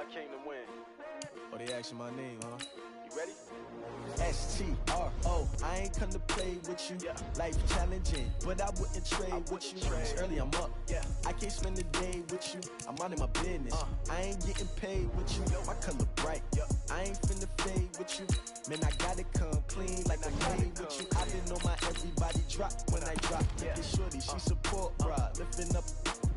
I came to win. Oh, they asking my name, huh? You ready? S-T-R-O, I ain't come to play with you. Life challenging, but I wouldn't trade with you. It's early, I'm up. I can't spend the day with you. I'm minding my business. I ain't getting paid with you. My color bright. I ain't finna fade with you. Man, I gotta come clean like I made with you. I been on my everybody drop when I drop. This shorty, she support, bruh. Lifting up.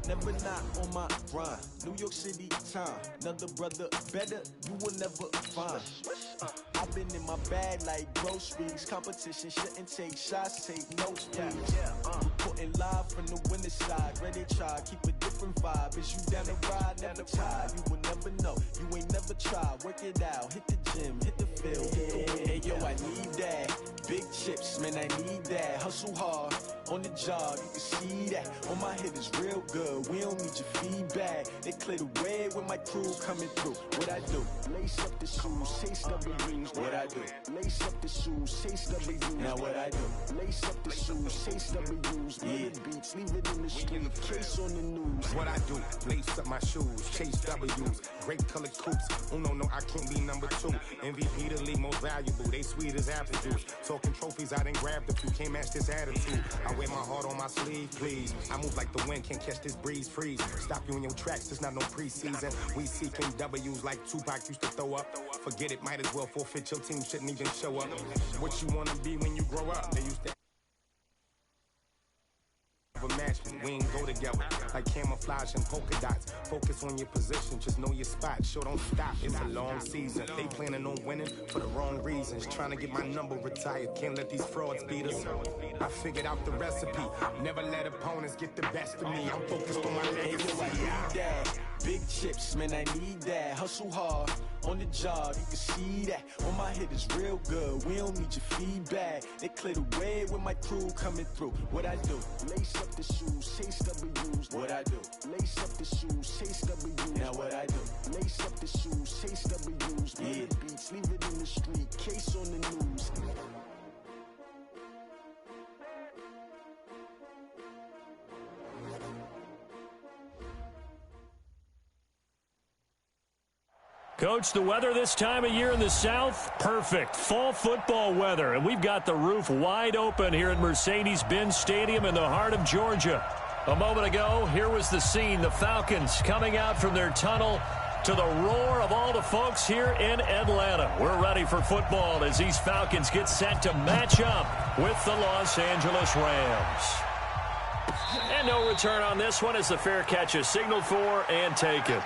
Never not on my grind. New York City time. Another brother better, you will never find. I've been in my bag like groceries. Competition shouldn't take shots, take notes, please. Reporting live from the winning side. Ready to try, keep a different vibe. Is you down the ride, never tired. You will never know, you ain't never tried. Work it out, hit the gym, hit the field. Hey yo, I need that. Big chips, man, I need that. Hustle hard, on the job, you can see that. On my head is real good, we don't need your feedback. They clear the way with my crew coming through. What I do? Lace up the shoes, chase W's. What I do? Lace up the shoes, chase W's. Now what I do? Lace up the shoes, chase W's. Yeah, beats, leave it in the street, case on the news. What I do? Lace up my shoes, chase W's. Great colored coops. Uno, no, I can't be number 2. MVP the league most valuable. They sweet as apple juice. Talking trophies, I didn't grab the few. Can't match this attitude. I wear my heart on my sleeve, please. I move like the wind, can't catch this breeze, freeze. Stop you in your tracks, there's not no preseason. We seeking W's like Tupac used to throw up. Forget it, might as well forfeit. Your team shouldn't even show up. What you wanna be when you grow up? They used to have a match, but we ain't go together. Like camouflage and polka dots. Focus on your position, just know your spot. Show don't stop, it's a long season. They planning on winning for the wrong reasons. Trying to get my number retired, can't let these frauds beat us. I figured out the recipe, never let opponents get the best of me. I'm focused on my legacy. Big chips, man, I need that. Hustle hard, on the job, you can see that. On my head is real good, we don't need your feedback. They clear the way with my crew coming through. What I do? Lace up the shoes, chase W's. What I do? Lace up the shoes, chase W's. Now what I do? Lace up the shoes, chase W's. Yeah, beats, leave it in the street, case on the news. Coach, the weather this time of year in the South, perfect. Fall football weather, and we've got the roof wide open here at Mercedes-Benz Stadium in the heart of Georgia. A moment ago, here was the scene, the Falcons coming out from their tunnel to the roar of all the folks here in Atlanta. We're ready for football as these Falcons get set to match up with the Los Angeles Rams. And no return on this one as the fair catch is signaled for and taken.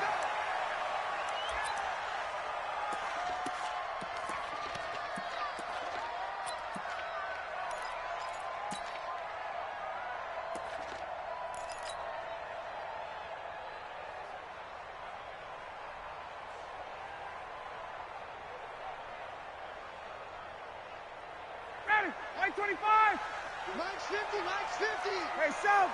Mike 25! Mike's 50, Mike's 50! Hey, South!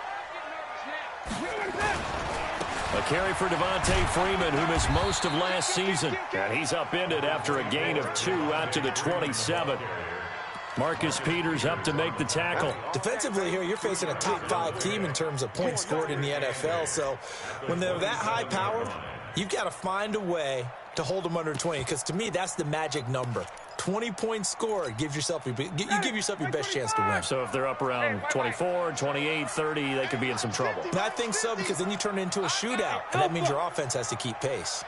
A carry for Devontae Freeman, who missed most of last season. And he's upended after a gain of 2 out to the 27. Marcus Peters up to make the tackle. Defensively here, you're facing a top 5 team in terms of points scored in the NFL. So when they're that high-powered, you've got to find a way to hold them under 20, because to me, that's the magic number. 20 points scored, you give yourself your best chance to win. So if they're up around 24, 28, 30, they could be in some trouble. And I think so, because then you turn it into a shootout, and that means your offense has to keep pace.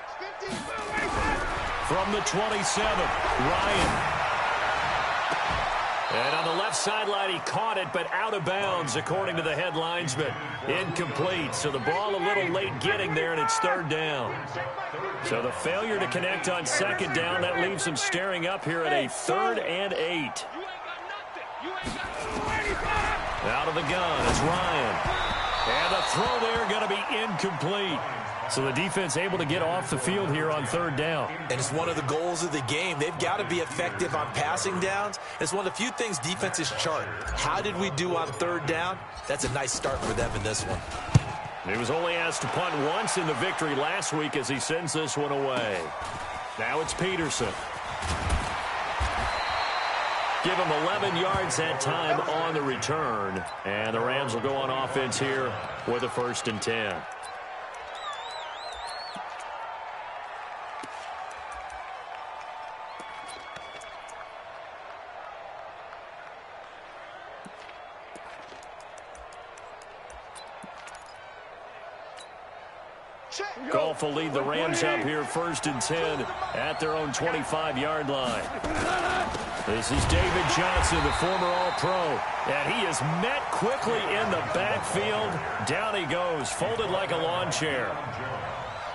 From the 27, Ryan. And on the left sideline, he caught it, but out of bounds, according to the head linesman. Incomplete, so the ball a little late getting there, and it's 3rd down. So the failure to connect on 2nd down, that leaves him staring up here at a 3rd and 8. Out of the gun, it's Ryan. And the throw there going to be incomplete. So the defense able to get off the field here on 3rd down. And it's one of the goals of the game. They've got to be effective on passing downs. It's one of the few things defenses chart. How did we do on 3rd down? That's a nice start for them in this one. He was only asked to punt once in the victory last week as he sends this one away. Now it's Peterson. Give him 11 yards that time on the return. And the Rams will go on offense here with a 1st and 10. Goff will lead the Rams up here 1st and 10 at their own 25-yard line. This is David Johnson, the former All-Pro, and he is met quickly in the backfield. Down he goes, folded like a lawn chair.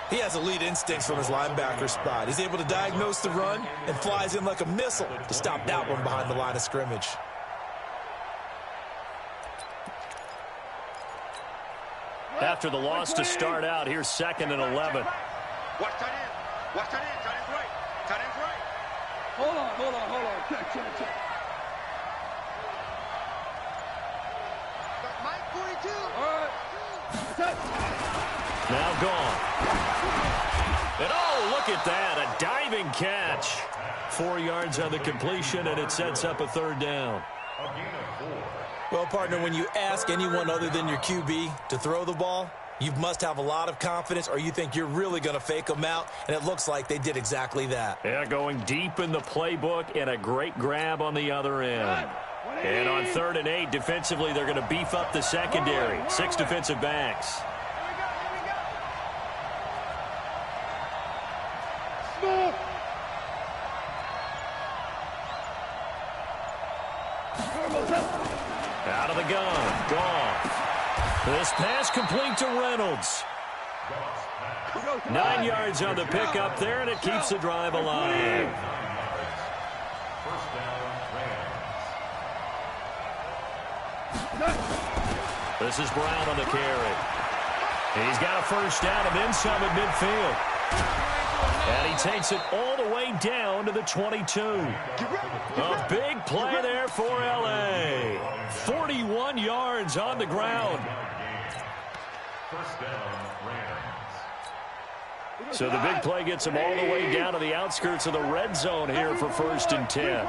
He has elite instincts from his linebacker spot. He's able to diagnose the run and flies in like a missile to stop that one behind the line of scrimmage. After the loss to start out, here's 2nd and 11. Watch that in. Watch that in. Tight end's right. Tight end's right. Hold on. Check. Mike 42. All right. Now gone. And oh, look at that, a diving catch. 4 yards on the completion, and it sets up a 3rd down. Well, partner, when you ask anyone other than your QB to throw the ball, you must have a lot of confidence, or you think you're really going to fake them out, and it looks like they did exactly that. Yeah, going deep in the playbook, and a great grab on the other end. And on 3rd and 8, defensively, they're going to beef up the secondary. 6 defensive backs. Out of the gun, Goff. This pass complete to Reynolds. 9 yards on the pickup there, and it keeps the drive alive. This is Brown on the carry. He's got a 1st down and then some at midfield. And he takes it all the way down to the 22. A big play there for L.A. 41 yards on the ground. So the big play gets him all the way down to the outskirts of the red zone here for 1st and 10.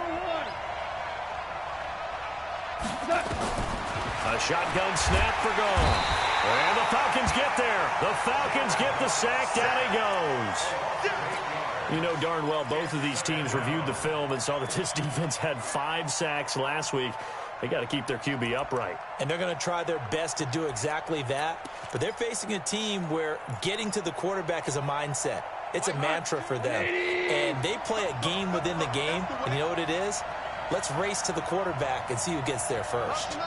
A shotgun snap for Goff. And the Falcons get there. The Falcons get the sack. Down he goes. You know darn well both of these teams reviewed the film and saw that this defense had 5 sacks last week. They got to keep their QB upright. And they're going to try their best to do exactly that. But they're facing a team where getting to the quarterback is a mindset. It's a mantra for them. And they play a game within the game. And you know what it is? Let's race to the quarterback and see who gets there first.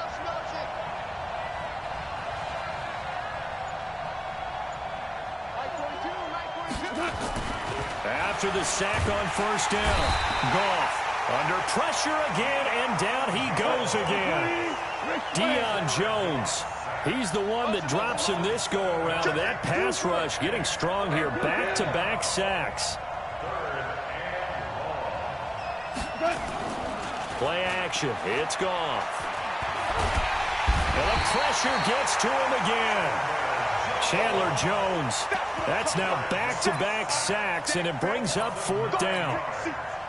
After the sack on 1st down, Goff under pressure again, and down he goes again. Deion Jones, he's the one that drops in this go-around, and that pass rush getting strong here. Back-to-back sacks. Play action. It's Goff. And the pressure gets to him again. Chandler Jones. That's now back-to-back sacks, and it brings up 4th down.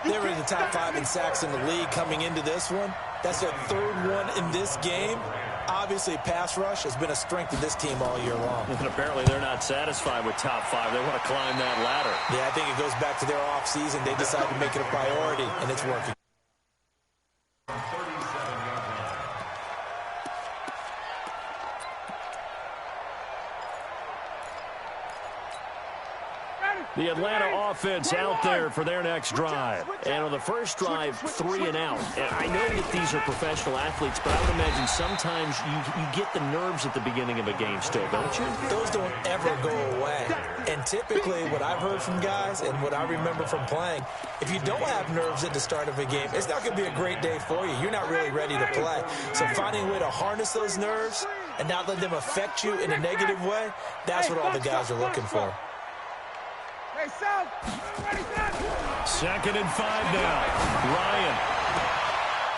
They were in the top 5 in sacks in the league coming into this one. That's their 3rd one in this game. Obviously, pass rush has been a strength of this team all year long. And apparently they're not satisfied with top 5. They want to climb that ladder. Yeah, I think it goes back to their offseason. They decided to make it a priority, and it's working. The Atlanta offense out there for their next drive. And on the first drive, 3 and out. And I know that these are professional athletes, but I would imagine sometimes you get the nerves at the beginning of a game still, don't you? Those don't ever go away. And typically what I've heard from guys and what I remember from playing, if you don't have nerves at the start of a game, it's not going to be a great day for you. You're not really ready to play. So finding a way to harness those nerves and not let them affect you in a negative way, that's what all the guys are looking for. 2nd and 5 now. Ryan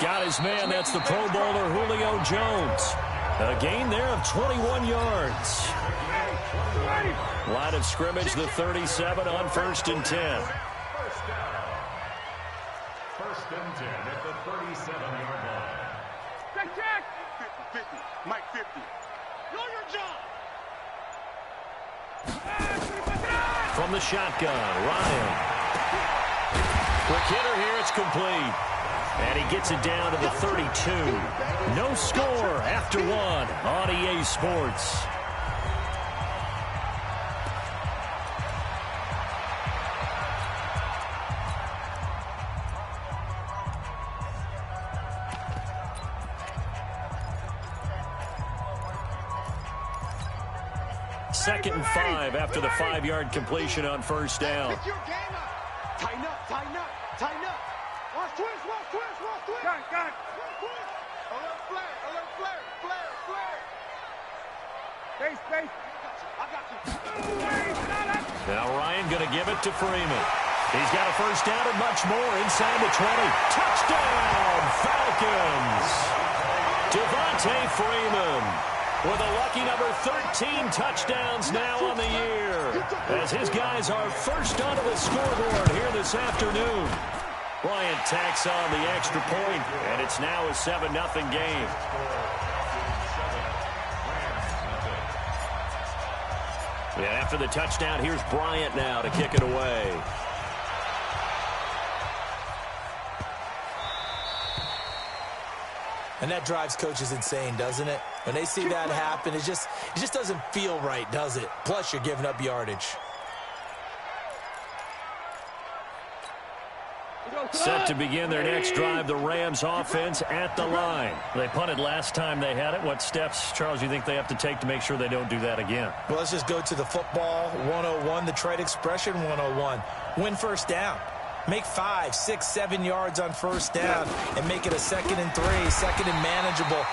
got his man. That's the Pro Bowler Julio Jones. A gain there of 21 yards. Line of scrimmage, the 37 on 1st and 10. 1st and 10 at the 37-yard line. Check. 50. Mike 50. Know your job. From the shotgun, Ryan. Quick hitter here, it's complete. And he gets it down to the 32. No score after 1 on EA Sports. 2nd and 5 after the 5-yard completion on first down. Pick your game up. Tighten up, tighten up, tighten up. Watch twist, watch twist, watch twist. Got it. Alert flare, alert flare, flare, flare. Space. I got you. Now Ryan going to give it to Freeman. He's got a first down and much more inside the 20. Touchdown, Falcons. Devontae Freeman with a lucky number 13 touchdowns now on the year, as his guys are first onto the scoreboard here this afternoon. Bryant tacks on the extra point, and it's now a 7-0 game. Yeah, after the touchdown, here's Bryant now to kick it away. And that drives coaches insane, doesn't it? When they see that happen, it just doesn't feel right, does it? Plus, you're giving up yardage. Set to begin their next drive, the Rams offense at the line. They punted last time they had it. What steps, Charles, you think they have to take to make sure they don't do that again? Well, let's just go to the football 101, the trade expression 101. Win first down. Make 5, 6, 7 yards on first down and make it a 2nd and 3, 2nd and manageable.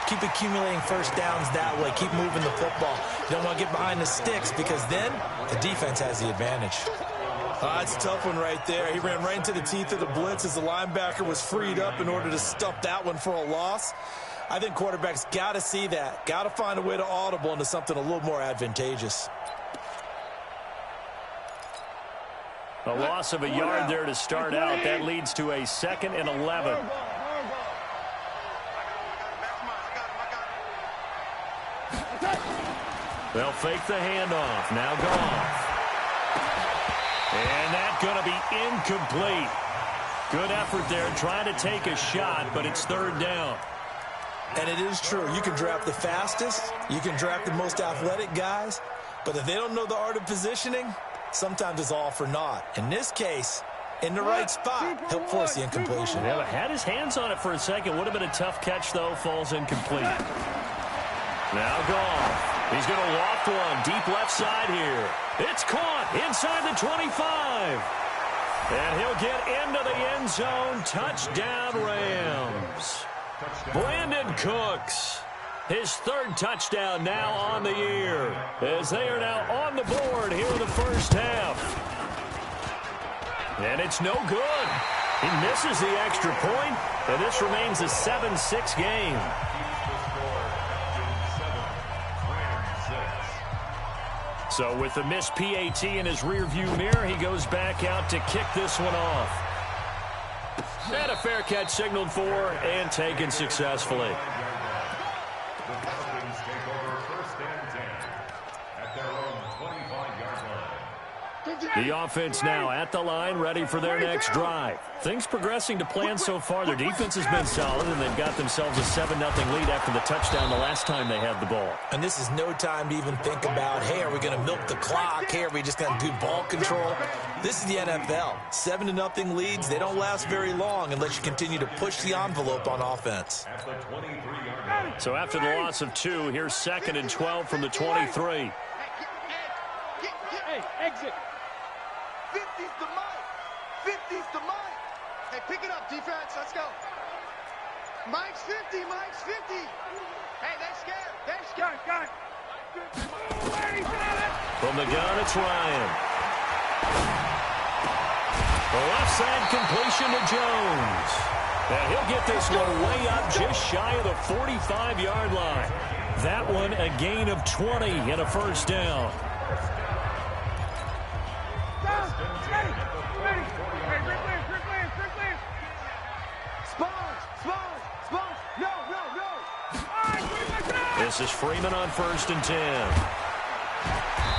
Keep accumulating first downs that way. Keep moving the football. You don't want to get behind the sticks because then the defense has the advantage. It's a tough one right there. He ran right into the teeth of the blitz as the linebacker was freed up in order to stop that one for a loss. I think quarterbacks got to see that. Got to find a way to audible into something a little more advantageous. A loss of a yard there to start out. That leads to a 2nd and 11. They'll fake the handoff. Now Goff. And that's going to be incomplete. Good effort there trying to take a shot, but it's 3rd down. And it is true. You can draft the fastest. You can draft the most athletic guys. But if they don't know the art of positioning, sometimes it's all for naught. In this case, in the right spot, he'll force the incompletion. Yeah, had his hands on it for a second. Would have been a tough catch, though. Falls incomplete. Now Goff. He's going to loft one deep left side here. It's caught inside the 25. And he'll get into the end zone. Touchdown, Rams. Brandon Cooks. His 3rd touchdown now on the year, as they are now on the board here in the first half. And it's no good. He misses the extra point, and this remains a 7-6 game. So with the missed PAT in his rearview mirror, he goes back out to kick this one off. And a fair catch signaled for and taken successfully. The offense now at the line, ready for their next drive. Things progressing to plan so far. Their defense has been solid, and they've got themselves a 7-0 lead after the touchdown the last time they had the ball. And this is no time to even think about, hey, are we going to milk the clock? Hey, are we just going to do ball control? This is the NFL. 7-0 leads, they don't last very long unless you continue to push the envelope on offense. So after the loss of 2, here's 2nd and 12 from the 23. Hey, exit. 50's the mic. 50's the mic. Hey, pick it up, defense. Let's go. Mike's 50. Mike's 50. Hey, they're scared. They're scared. Got it. From the gun, it's Ryan. The left side completion to Jones. And he'll get this one way up just shy of the 45-yard line. That one a gain of 20 and a first down. This is Freeman on 1st and 10.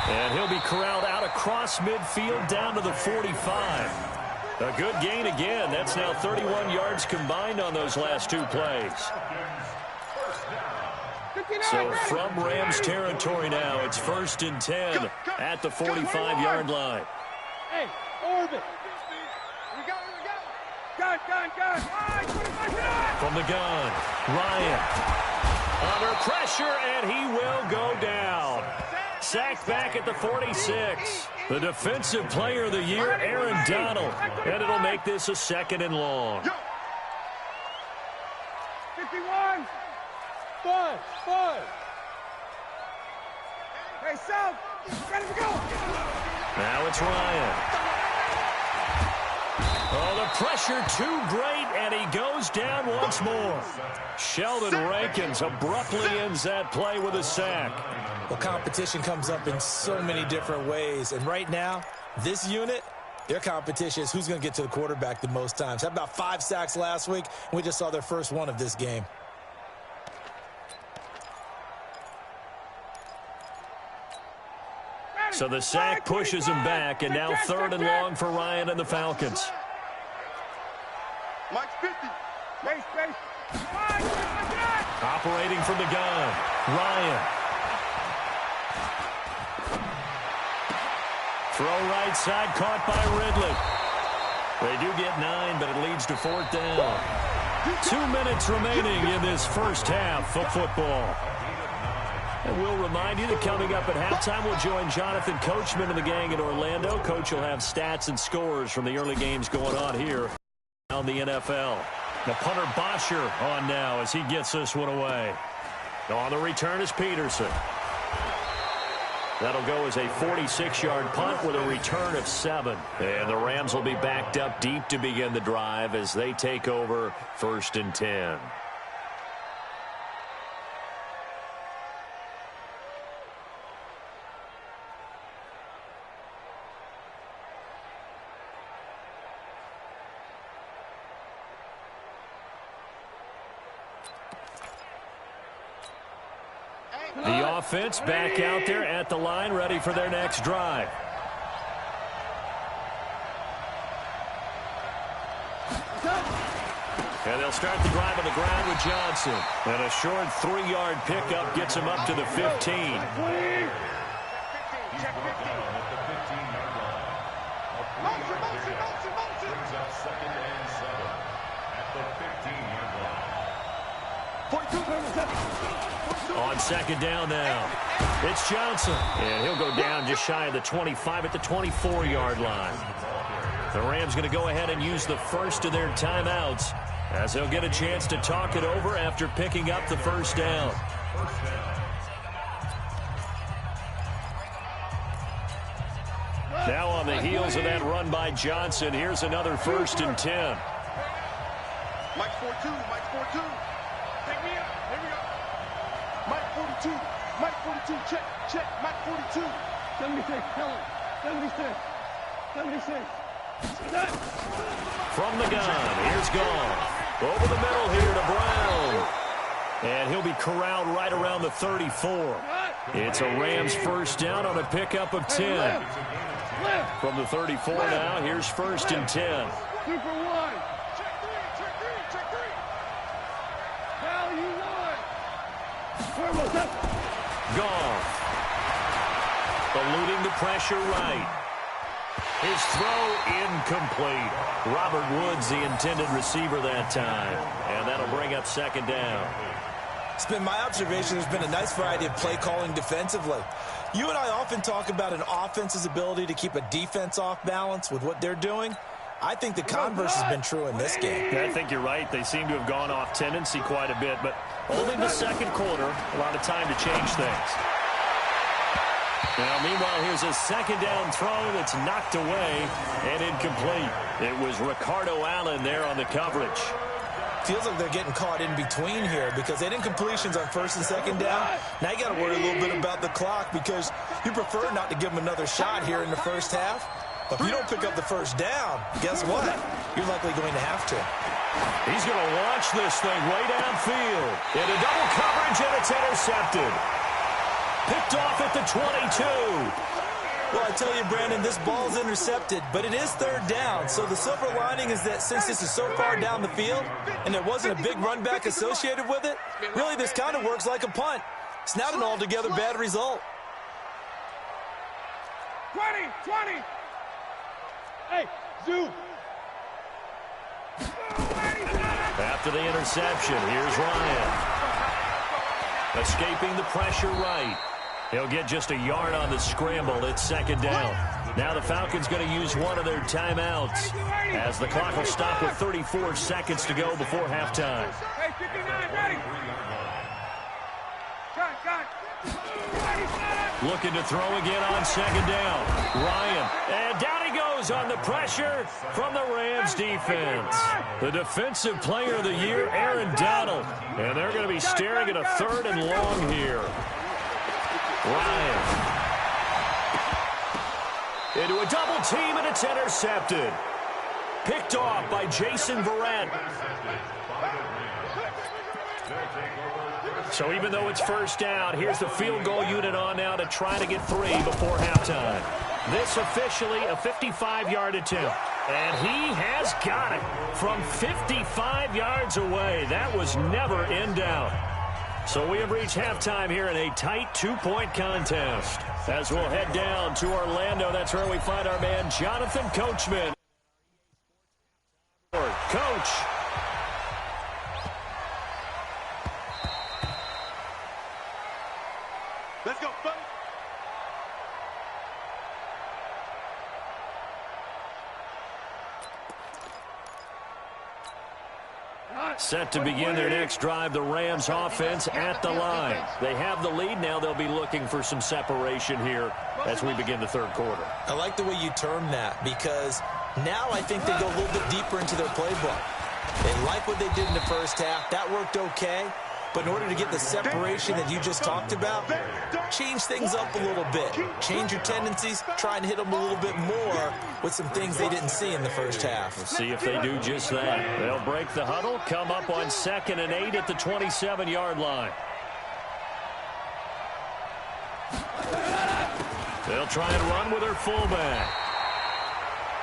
And he'll be corralled out across midfield down to the 45. A good gain again. That's now 31 yards combined on those last 2 plays. So from Rams territory now, it's 1st and 10 at the 45-yard line. Hey, orbit. We go. Gun. From the gun, Ryan. Under pressure, and he will go down. sack back at the 46. The Defensive Player of the Year, Aaron Donald. And it'll make this a 2nd and long. 51. 5. Hey, South. Ready to go. Now it's Ryan. Oh, the pressure too great, and he goes down once more. Sheldon Rankins abruptly ends that play with a sack. Well, competition comes up in so many different ways, and right now, this unit, their competition is who's going to get to the quarterback the most times. Had about 5 sacks last week, and we just saw their first one of this game. So the sack pushes him back, and now 3rd and long for Ryan and the Falcons. Mike's 50. Space. Operating from the gun, Ryan. Throw right side, caught by Ridley. They do get 9, but it leads to 4th down. 2 minutes remaining in this first half of football. And we'll remind you that coming up at halftime, we'll join Jonathan Coachman and the gang in Orlando. Coach will have stats and scores from the early games going on here on the NFL. The punter Bosher on now as he gets this one away. On the return is Peterson. That'll go as a 46-yard punt with a return of 7. And the Rams will be backed up deep to begin the drive as they take over 1st and 10. The offense back out there at the line, ready for their next drive. And they'll start the drive on the ground with Johnson. And a short 3-yard pickup gets him up to the 15. Check 15. Motion. Second and 7 at the 15-yard line. 42. On 2nd down now, it's Johnson. And he'll go down just shy of the 25 at the 24-yard line. The Rams going to go ahead and use the first of their timeouts as they'll get a chance to talk it over after picking up the 1st down. Now on the heels of that run by Johnson, here's another 1st and 10. Mike 4-2. Take me up. Here we go. Mike 42. Check. Mike 42. 76. Helen. 76. From the gun, here's Goff. Over the middle here to Brown. And he'll be corralled right around the 34. It's a Rams 1st down on a pickup of 10. From the 34 now, here's 1st and 10. Super 1. Check 3. Hell, you won. Goff. Eluding the pressure right. His throw incomplete. Robert Woods, the intended receiver that time. And that'll bring up 2nd down. It's been my observation there's been a nice variety of play calling defensively. You and I often talk about an offense's ability to keep a defense off balance with what they're doing. I think the converse has been true in this game. I think you're right. They seem to have gone off tendency quite a bit, but only the 2nd quarter, a lot of time to change things. Now, meanwhile, here's a 2nd down throw that's knocked away and incomplete. It was Ricardo Allen there on the coverage. Feels like they're getting caught in between here because they didn't completions on 1st and 2nd down. Now you got to worry a little bit about the clock because you prefer not to give them another shot here in the 1st half. But if you don't pick up the 1st down, guess what? You're likely going to have to. He's going to launch this thing way downfield. Into double coverage, and it's intercepted. Picked off at the 22. Well, I tell you, Brandon, this ball's intercepted, but it is 3rd down. So the silver lining is that since this is so far down the field and there wasn't a big run back associated with it, really this kind of works like a punt. It's not an altogether bad result. 20. Hey, zoom. After the interception, here's Ryan. Escaping the pressure right. He'll get just a yard on the scramble. It's second down. Now the Falcons going to use one of their timeouts as the clock will stop with 34 seconds to go before halftime. Looking to throw again on second down. Ryan. And down he goes on the pressure from the Rams defense. The defensive player of the year, Aaron Donald. And they're going to be staring at a third and long here. Ryan. Into a double team, and it's intercepted. Picked off by Jason Verrett. So even though it's first down, here's the field goal unit on now to try to get 3 before halftime. This officially a 55-yard attempt. And he has got it from 55 yards away. That was never in doubt. So we have reached halftime here in a tight 2-point contest. As we'll head down to Orlando, that's where we find our man Jonathan Coachman. Coach. Let's go, buddy. Set to begin their next drive, the Rams offense at the line. They have the lead. Now they'll be looking for some separation here as we begin the third quarter. I like the way you term that because now I think they go a little bit deeper into their playbook. They like what they did in the first half. That worked okay. But in order to get the separation that you just talked about, change things up a little bit. Change your tendencies, try and hit them a little bit more with some things they didn't see in the first half. We'll see if they do just that. They'll break the huddle, come up on 2nd and 8 at the 27-yard line. They'll try and run with their fullback.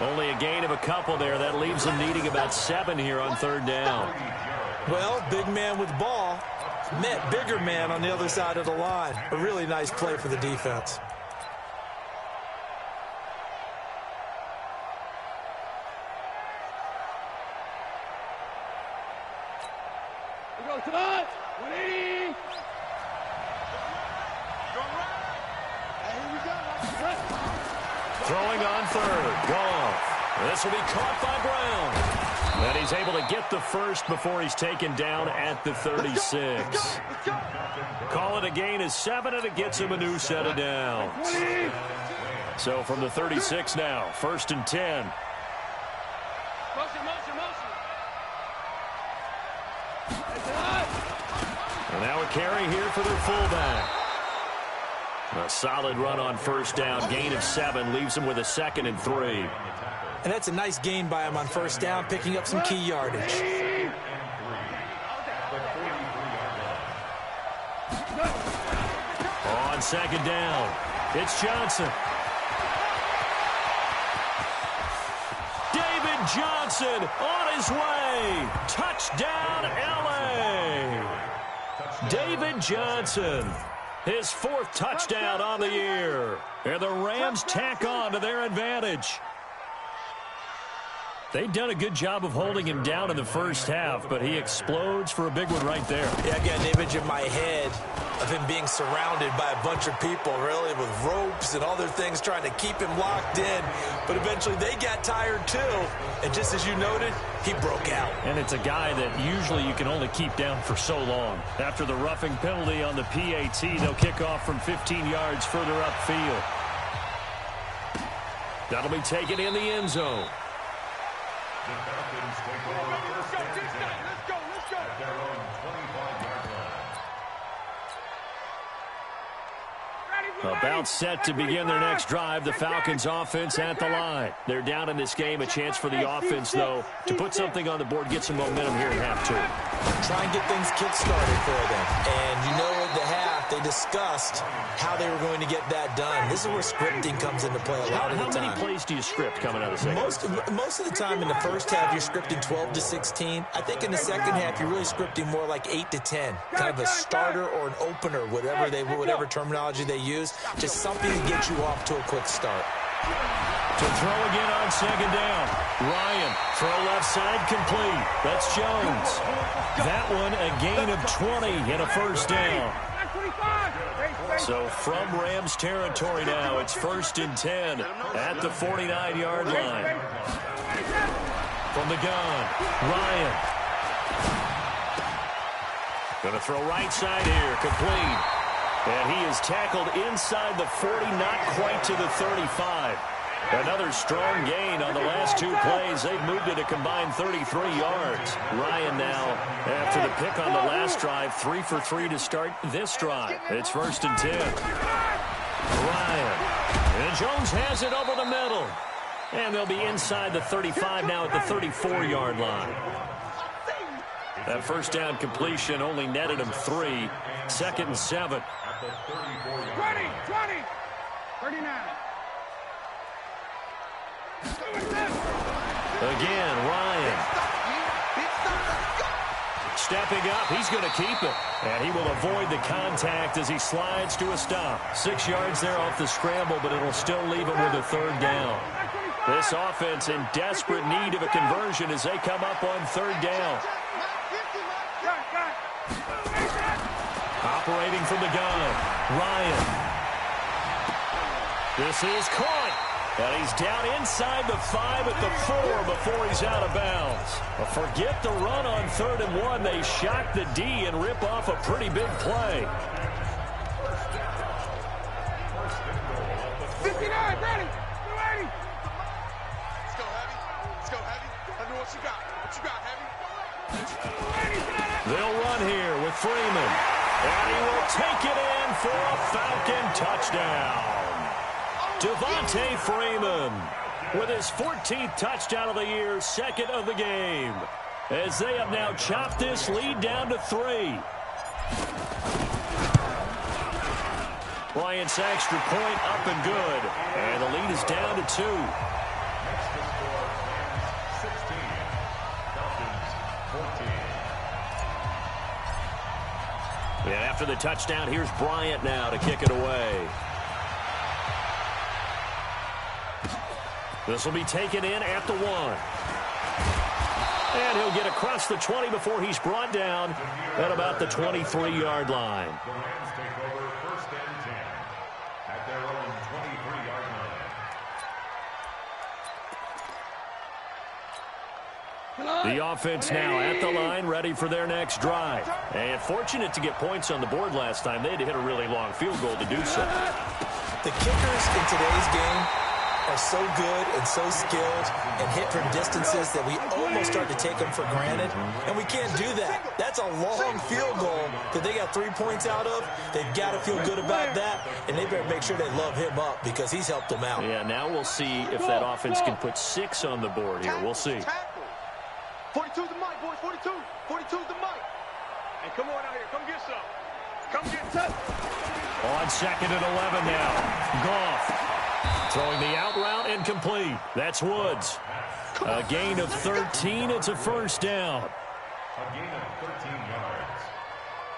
Only a gain of a couple there. That leaves them needing about 7 here on 3rd down. Well, big man with ball met bigger man on the other side of the line. A really nice play for the defense. We go to the 180. Throwing on 3rd. Goff. This will be caught by Brown. And he's able to get the first before he's taken down at the 36. Call it a gain of 7, and it gets him a new set of downs. So from the 36 now, 1st and 10. Motion. And now a carry here for their fullback. A solid run on 1st down. Gain of 7 leaves him with a 2nd and 3. And that's a nice gain by him on 1st down, picking up some key yardage. On 2nd down, it's Johnson. David Johnson on his way. Touchdown, L.A. David Johnson, his 4th touchdown on the year. And the Rams tack on to their advantage. They've done a good job of holding him down in the first half, but he explodes for a big one right there. Yeah, I got an image in my head of him being surrounded by a bunch of people, really, with ropes and other things trying to keep him locked in. But eventually they got tired, too. And just as you noted, he broke out. And it's a guy that usually you can only keep down for so long. After the roughing penalty on the PAT, they'll kick off from 15 yards further upfield. That'll be taken in the end zone. The Falcons take over first and 10 at their own 25-yard line. About set to begin their next drive, the Falcons offense at the line. They're down in this game. A chance for the offense, though, to put something on the board, get some momentum here in half 2. Try and get things kick-started for them. And you know at the half, they discussed how they were going to get that done. This is where scripting comes into play a lot of the time. How many plays do you script coming out of the second? Most of the time in the first half, you're scripting 12 to 16. I think in the second half, you're really scripting more like 8 to 10. Kind of a starter or an opener, whatever terminology they use. Just something to get you off to a quick start. To throw again on 2nd down. Ryan, throw left side, complete. That's Jones. That one, a gain of 20 and a 1st down. So from Rams territory now, it's 1st and 10 at the 49-yard line. From the gun, Ryan. Going to throw right side here, complete. And he is tackled inside the 40, not quite to the 35. Another strong gain on the last 2 plays. They've moved it a combined 33 yards. Ryan now, after the pick on the last drive, 3 for 3 to start this drive. It's 1st and 10. Ryan. And Jones has it over the middle. And they'll be inside the 35 now at the 34-yard line. That first down completion only netted him 3. 2nd and 7. 20, 39. Again, Ryan. Stepping up, he's going to keep it. And he will avoid the contact as he slides to a stop. 6 yards there off the scramble, but it'll still leave him with a 3rd down. This offense in desperate need of a conversion as they come up on 3rd down. Operating from the gun, Ryan. This is caught. And he's down inside the 5 at the 4 before he's out of bounds. Forget the run on 3rd and 1. They shock the D and rip off a pretty big play. 59, ready. 280. Let's go, Heavy. Let's go, Heavy. Let me know what you got. What you got, Heavy? They'll run here with Freeman. And he will take it in for a Falcon touchdown. Devontae Freeman with his 14th touchdown of the year, 2nd of the game, as they have now chopped this lead down to 3. Bryant's extra point up and good, and the lead is down to 2. Next to score, Rams 16, Falcons 14. And after the touchdown, here's Bryant now to kick it away. This will be taken in at the 1. And he'll get across the 20 before he's brought down at about the 23-yard line. The Rams take over 1st and 10 at their own 23-yard line. The offense now at the line, ready for their next drive. And fortunate to get points on the board last time. They had to hit a really long field goal to do so. The kickers in today's game are so good and so skilled and hit from distances that we almost start to take them for granted, and we can't do that. That's a long field goal that they got 3 points out of. They've got to feel good about that, and they better make sure they love him up because he's helped them out. Yeah, now we'll see if that offense can put 6 on the board here. We'll see. 42's the mic, boys. 42. 42's the mic. Hey, come on out here. Come get some. Come get some. On 2nd and 11 now. Goff throwing the out route and complete. That's Woods. A gain of 13. It's a 1st down. A gain of 13 yards.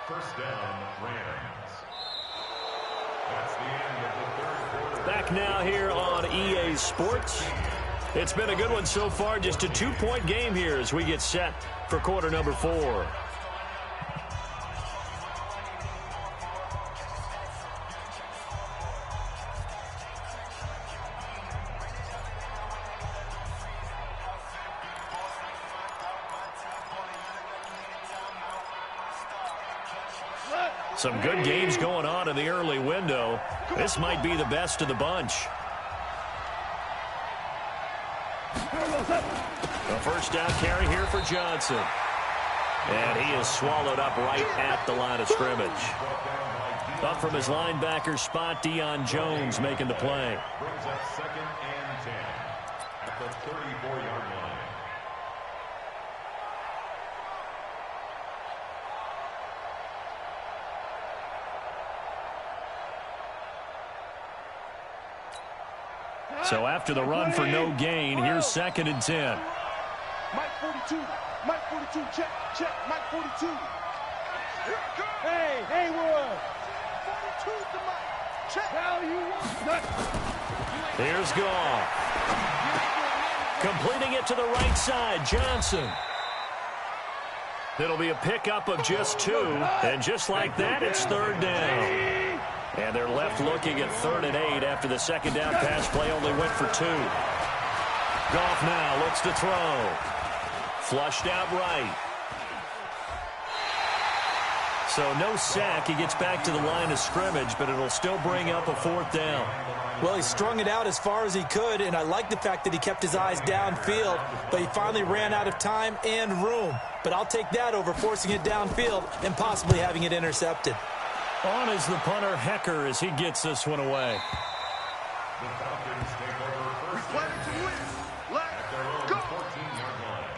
1st down, Rams. That's the end of the 3rd quarter. Back now here on EA Sports. It's been a good one so far. Just a 2-point game here as we get set for quarter number 4. Some good games going on in the early window. This might be the best of the bunch. A 1st down carry here for Johnson. And he is swallowed up right at the line of scrimmage. Up from his linebacker spot, Deion Jones making the play. Brings up 2nd and 10 at the 34-yard line. So after the run for no gain, here's 2nd and 10. Mike 42. Mike 42. Check. Check. Mike 42. Hey, Haywood. 42's the mic. Check. How you want. Here's Goff. Completing it to the right side, Johnson. It'll be a pickup of just 2. And just like that, it's 3rd down. And they're left looking at 3rd and 8 after the second down pass play only went for 2. Goff now looks to throw. Flushed out right. So no sack. He gets back to the line of scrimmage, but it'll still bring up a 4th down. Well, he strung it out as far as he could, and I like the fact that he kept his eyes downfield, but he finally ran out of time and room. But I'll take that over forcing it downfield and possibly having it intercepted. On is the punter, Hecker, as he gets this one away. The Falcons take over first Play down to win. at Let's their own go. 14-yard line.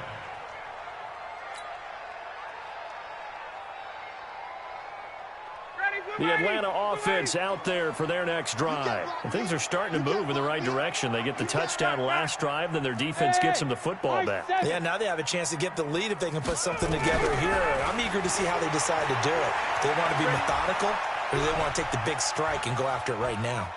The Atlanta offense out there for their next drive. And things are starting to move in the right direction. They get the touchdown last drive, then their defense gets them the football back. Yeah, now they have a chance to get the lead if they can put something together here. I'm eager to see how they decide to do it. Do they want to be methodical, or do they want to take the big strike and go after it right now?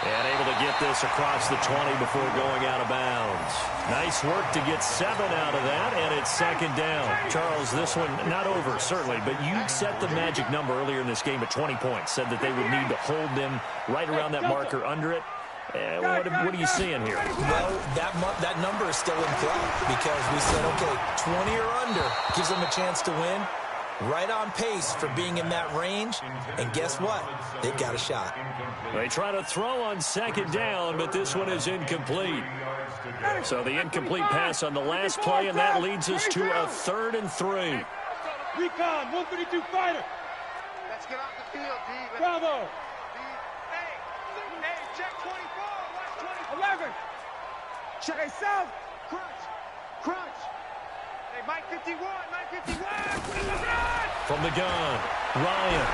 And able to get this across the 20 before going out of bounds. Nice work to get 7 out of that, and it's 2nd down. Charles, this one not over, certainly, but you set the magic number earlier in this game at 20 points. Said that they would need to hold them right around that marker under it. What are you seeing here? Well, that number is still in play because we said, okay, 20 or under gives them a chance to win. Right on pace for being in that range. And guess what? They've got a shot. They try to throw on 2nd down, but this one is incomplete. So the incomplete pass on the last play, and that leads us to a 3rd and 3. Recon, 132 fighter. Let's get off the field, D. Bravo. Hey, check 24. Watch 11. Check it south. Crunch. Hey, Mike 51. From the gun, Ryan.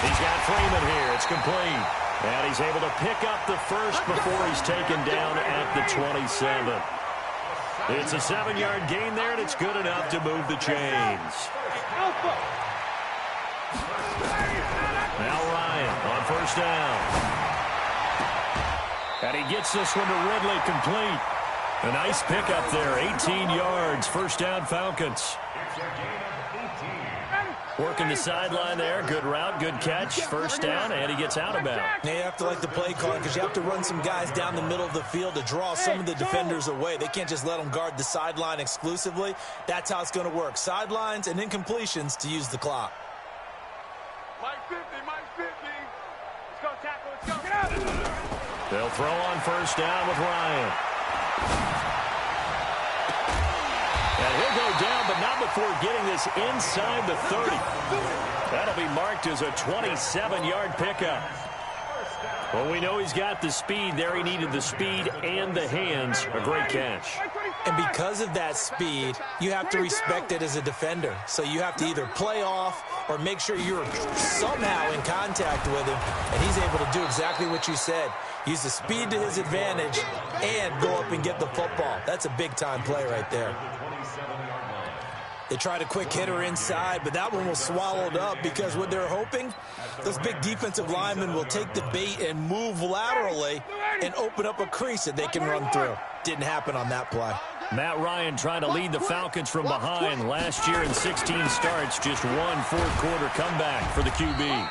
He's got Freeman here. It's complete. And he's able to pick up the first before he's taken down at the 27. It's a 7-yard gain there, and it's good enough to move the chains. Now Ryan on 1st down. And he gets this one to Ridley complete. A nice pickup there, 18 yards, 1st down Falcons. It's a gain of 18. Working the sideline there, good route, good catch, 1st down, and he gets out of bounds. Now you have to like the play calling because you have to run some guys down the middle of the field to draw some of the defenders away. They can't just let them guard the sideline exclusively. That's how it's going to work. Sidelines and incompletions to use the clock. Mike 50. Let's go tackle, let's go. Get out. They'll throw on 1st down with Ryan. And he'll go down, but not before getting this inside the 30. That'll be marked as a 27-yard pickup. Well, we know he's got the speed there. He needed the speed and the hands. A great catch. And because of that speed, you have to respect it as a defender. So you have to either play off or make sure you're somehow in contact with him. And he's able to do exactly what you said. Use the speed to his advantage and go up and get the football. That's a big-time play right there. They tried a quick hitter inside, but that one was swallowed up because what they're hoping, those big defensive linemen will take the bait and move laterally and open up a crease that they can run through. Didn't happen on that play. Matt Ryan trying to lead the Falcons from behind. Last year in 16 starts, just one fourth-quarter comeback for the QB.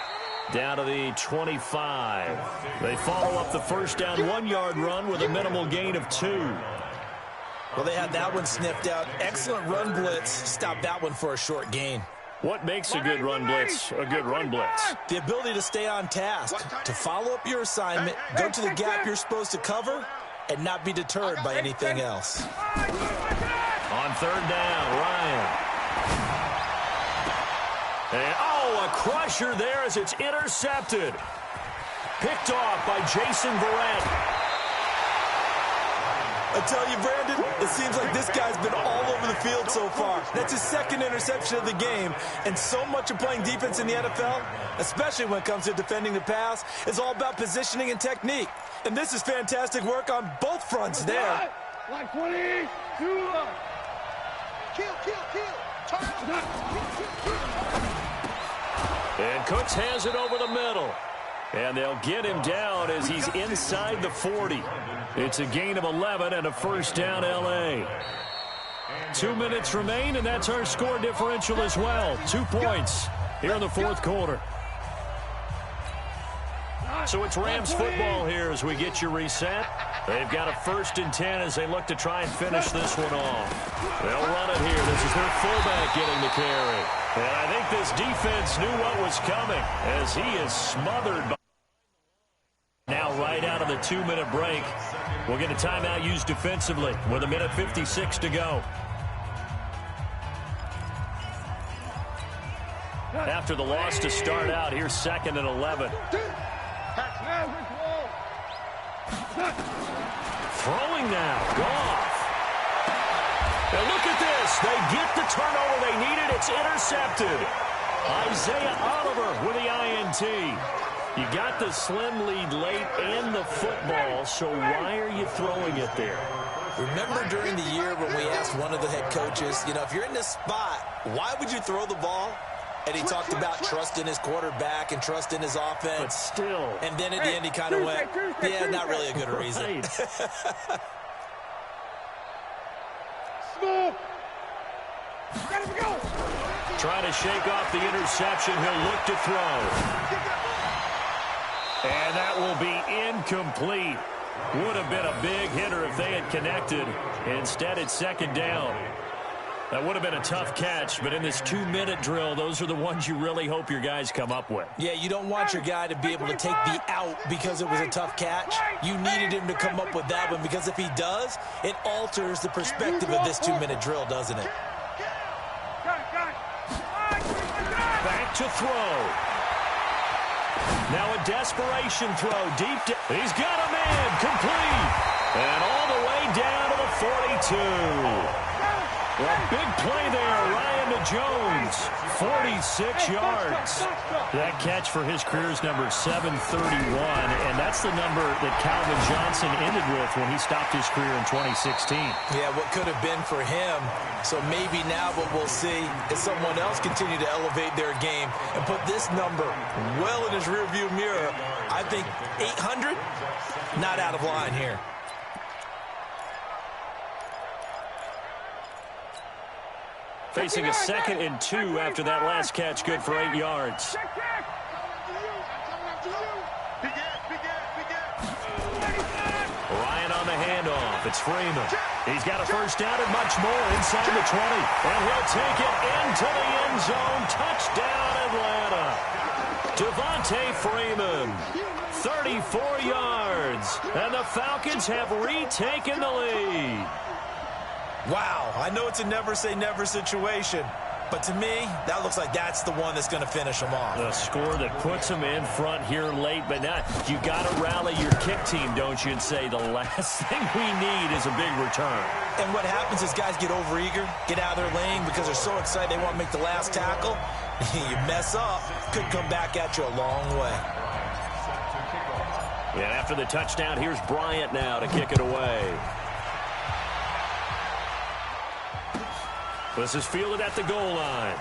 Down to the 25. They follow up the 1st down 1-yard run with a minimal gain of 2. Well, they had that one sniffed out. Excellent run blitz. Stopped that one for a short gain. What makes a good run blitz a good run blitz? The ability to stay on task, to follow up your assignment, go to the gap you're supposed to cover, and not be deterred by anything else. On 3rd down, Ryan. And, a crusher there as it's intercepted. Picked off by Jason Verrett. I tell you, Brandon, it seems like this guy's been all over the field so far. That's his 2nd interception of the game. And so much of playing defense in the NFL, especially when it comes to defending the pass, is all about positioning and technique. And this is fantastic work on both fronts there. Like 20, 2, Kill. And Cooks has it over the middle. And they'll get him down as he's inside the 40. It's a gain of 11 and a 1st down, L.A. 2 minutes remain, and that's our score differential as well. 2 points here in the fourth quarter. So it's Rams football here as we get you reset. They've got a 1st and 10 as they look to try and finish this one off. They'll run it here. This is their fullback getting the carry. And I think this defense knew what was coming as he is smothered by. Now right out of the 2-minute break, we'll get a timeout used defensively with 1:56 to go. After the loss to start out, here's 2nd and 11. Throwing now, Goff. And look at this. They get the turnover they needed. It's intercepted. Isaiah Oliver with the INT. You got the slim lead late and the football, so why are you throwing it there? Remember during the year when we asked one of the head coaches, if you're in this spot, why would you throw the ball? And he talked about trust in his quarterback and trust in his offense. But still. And then at the end he kind of went, yeah, not really a good reason. Right. Trying to shake off the interception. He'll look to throw. And that will be incomplete. Would have been a big hitter if they had connected. Instead, it's 2nd down. That would have been a tough catch, but in this 2-minute drill, those are the ones you really hope your guys come up with. Yeah, you don't want your guy to be able to take the out because it was a tough catch. You needed him to come up with that one because if he does, it alters the perspective of this 2-minute drill, doesn't it? Back to throw. Now a desperation throw deep down. He's got a man complete. And all the way down to the 42. A big play there, Ryan to Jones, 46 yards. That catch for his career's number 731, and that's the number that Calvin Johnson ended with when he stopped his career in 2016. Yeah, what could have been for him. So maybe now what we'll see is someone else continue to elevate their game and put this number well in his rearview mirror. I think 800, not out of line here. Facing a 2nd and 2 after that last catch, good for 8 yards. Ryan on the handoff. It's Freeman. He's got a 1st down and much more inside the 20. And he'll take it into the end zone. Touchdown, Atlanta. Devontae Freeman, 34 yards. And the Falcons have retaken the lead. Wow, I know it's a never-say-never situation, but to me, that looks like that's the one that's going to finish them off. The score that puts them in front here late, but now you got to rally your kick team, don't you, and say the last thing we need is a big return. And what happens is guys get overeager, get out of their lane because they're so excited they want to make the last tackle. You mess up, could come back at you a long way. And after the touchdown, here's Bryant now to kick it away. This is fielded at the goal line.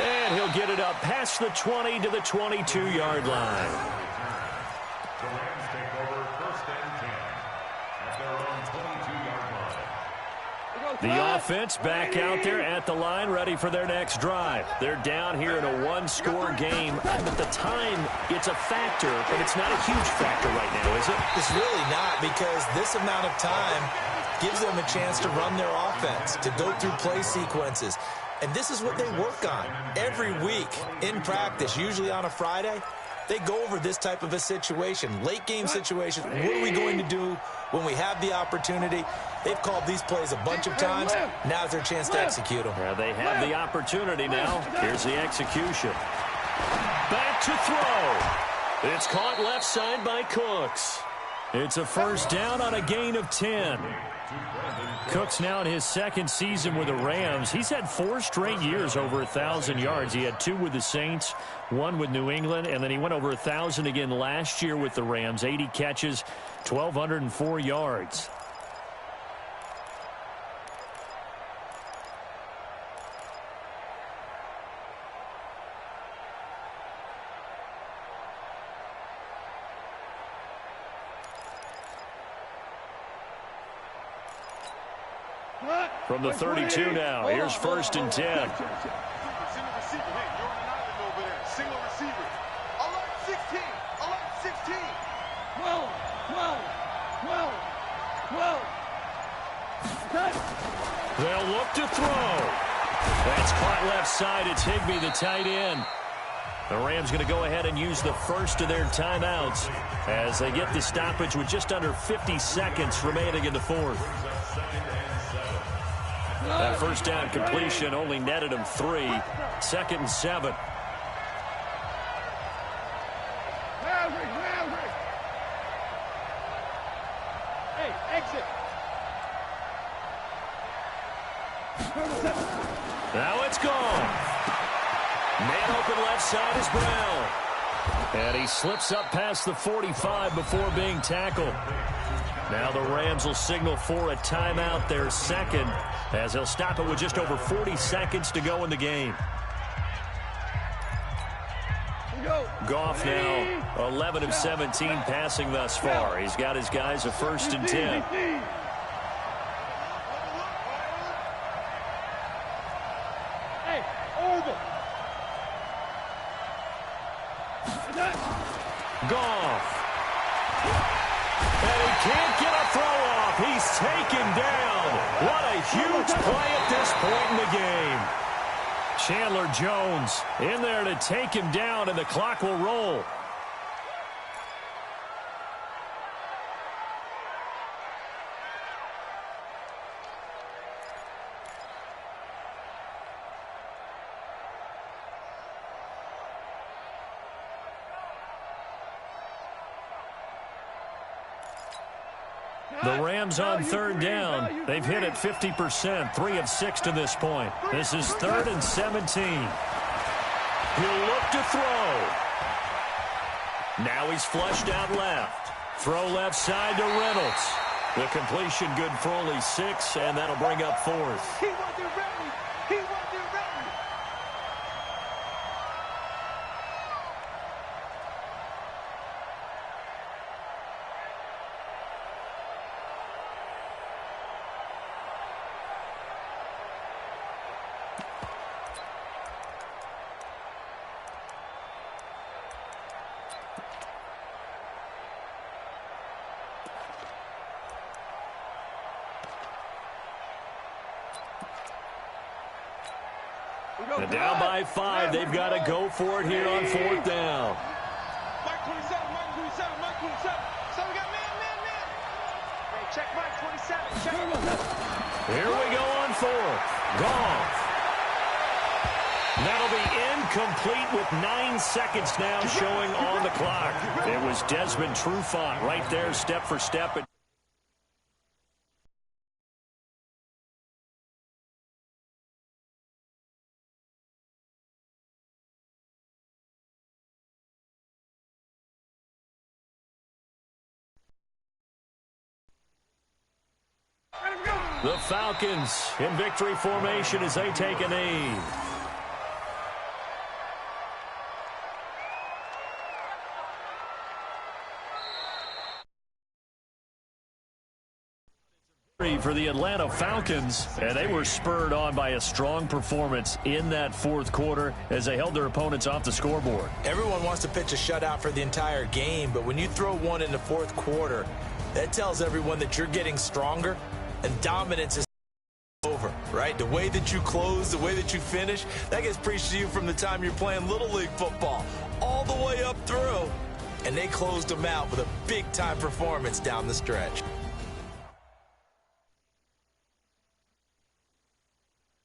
And he'll get it up past the 20 to the 22-yard line. The Rams take over 1st and 10 at their own 22-yard line. The offense back out there at the line, ready for their next drive. They're down here in a 1-score game. At the time, it's a factor, but it's not a huge factor right now, is it? It's really not, because this amount of time gives them a chance to run their offense, to go through play sequences. And this is what they work on every week in practice, usually on a Friday. They go over this type of a situation, late game situation. What are we going to do when we have the opportunity? They've called these plays a bunch of times. Now's their chance to execute them. Yeah, they have the opportunity now. Here's the execution. Back to throw. It's caught left side by Cooks. It's a 1st down on a gain of 10. Cooks now in his 2nd season with the Rams. He's had 4 straight years over 1,000 yards. He had 2 with the Saints, 1 with New England, and then he went over 1,000 again last year with the Rams. 80 catches, 1,204 yards. From the 32 now, here's 1st and 10. Single receiver. Hey, you're on an island over there. Single receiver. Alert 16. Alert 16. 12. They'll look to throw. That's caught left side. It's Higbee, the tight end. The Rams going to go ahead and use the first of their timeouts as they get the stoppage with just under 50 seconds remaining in the fourth. That first down completion only netted him 3. 2nd and 7. Hey, exit. Now it's gone. Man open left side is Brown. And he slips up past the 45 before being tackled. Now the Rams will signal for a timeout, their second, as they'll stop it with just over 40 seconds to go in the game. Goff now 11 of 17 passing thus far. He's got his guys a 1st and 10. Hey, over. Goff. And he can't get a throw off. He's taken down. What a huge play at this point in the game. Chandler Jones in there to take him down, and the clock will roll. The Rams on 3rd down. They've hit it 50%, 3 of 6 to this point. This is 3rd and 17. He'll look to throw. Now he's flushed out left. Throw left side to Reynolds. The completion good for only 6, and that'll bring up 4th. He wasn't ready. He wasn't ready. And down by 5, they've got to go for it here on 4th down. Mike 27, Mike 27, Mike 27. So we got man. Hey, check Mike 27. Check Here we go on 4th. Goff. That'll be incomplete with 9 seconds now showing on the clock. It was Desmond Trufant right there, step for step. The Falcons in victory formation as they take a knee. For the Atlanta Falcons, and they were spurred on by a strong performance in that 4th quarter as they held their opponents off the scoreboard. Everyone wants to pitch a shutout for the entire game, but when you throw one in the 4th quarter, that tells everyone that you're getting stronger, and dominance is over, right? The way that you close, the way that you finish, that gets preached to you from the time you're playing Little League football all the way up through, and they closed them out with a big-time performance down the stretch.